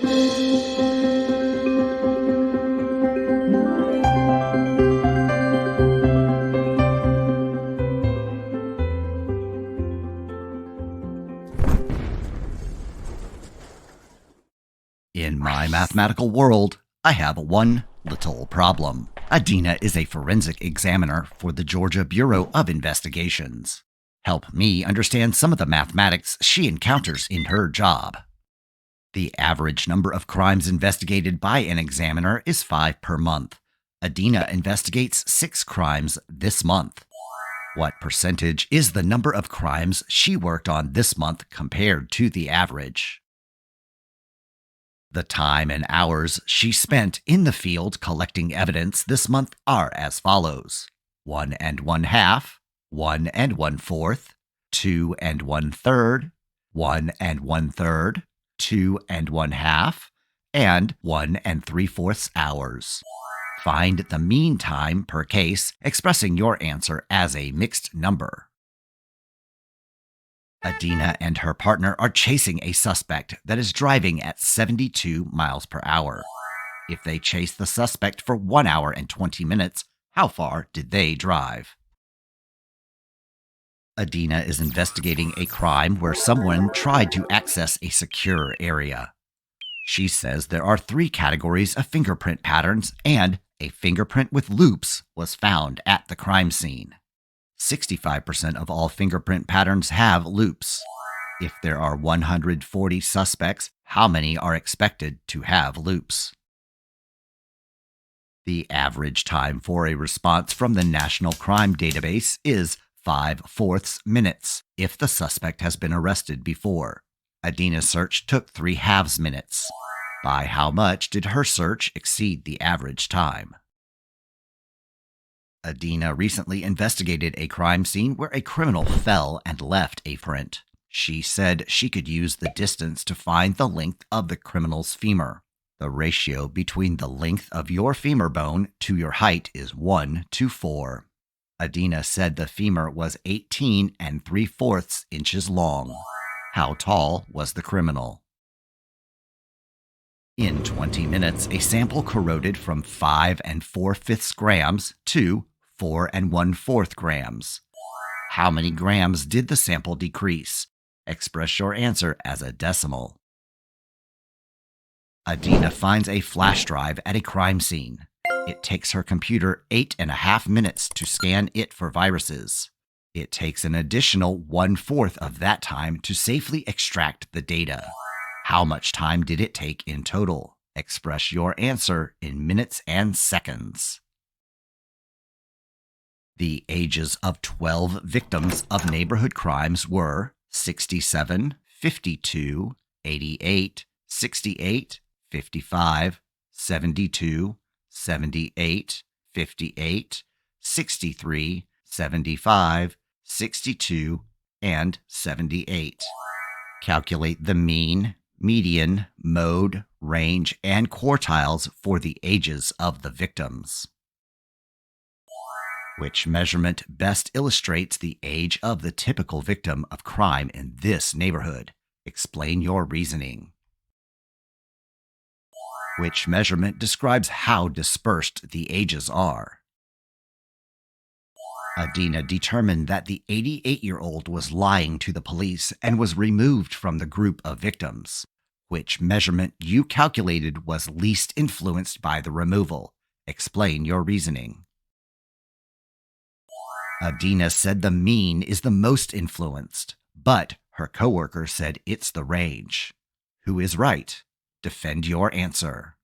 In my mathematical world, I have one little problem. Adina is a forensic examiner for the Georgia Bureau of Investigations. Help me understand some of the mathematics she encounters in her job. The average number of crimes investigated by an examiner is 5 per month. Adina investigates 6 crimes this month. What percentage is the number of crimes she worked on this month compared to the average? The time and hours she spent in the field collecting evidence this month are as follows: 1 1/2, 1 1/4, 2 1/3, 1 1/3, 2 1/2, and 1 3/4 hours. Find the mean time per case, expressing your answer as a mixed number. Adina and her partner are chasing a suspect that is driving at 72 miles per hour. If they chase the suspect for 1 hour and 20 minutes, how far did they drive? Adina is investigating a crime where someone tried to access a secure area. She says there are 3 categories of fingerprint patterns, and a fingerprint with loops was found at the crime scene. 65% of all fingerprint patterns have loops. If there are 140 suspects, how many are expected to have loops? The average time for a response from the National Crime Database is 5/4 minutes if the suspect has been arrested before. Adina's search took 3/2 minutes. By how much did her search exceed the average time? Adina recently investigated a crime scene where a criminal fell and left a print. She said she could use the distance to find the length of the criminal's femur. The ratio between the length of your femur bone to your height is 1:4. Adina said the femur was 18 3/4 inches long. How tall was the criminal? In 20 minutes, a sample corroded from 5 4/5 grams to 4 1/4 grams. How many grams did the sample decrease? Express your answer as a decimal. Adina finds a flash drive at a crime scene. It takes her computer 8.5 minutes to scan it for viruses. It takes an additional 1/4 of that time to safely extract the data. How much time did it take in total? Express your answer in minutes and seconds. The ages of 12 victims of neighborhood crimes were 67, 52, 88, 68, 55, 72, 78, 58, 63, 75, 62, and 78. Calculate the mean, median, mode, range, and quartiles for the ages of the victims. Which measurement best illustrates the age of the typical victim of crime in this neighborhood? Explain your reasoning. Which measurement describes how dispersed the ages are? Adina determined that the 88-year-old was lying to the police and was removed from the group of victims. Which measurement you calculated was least influenced by the removal? Explain your reasoning. Adina said the mean is the most influenced, but her coworker said it's the range. Who is right? Defend your answer.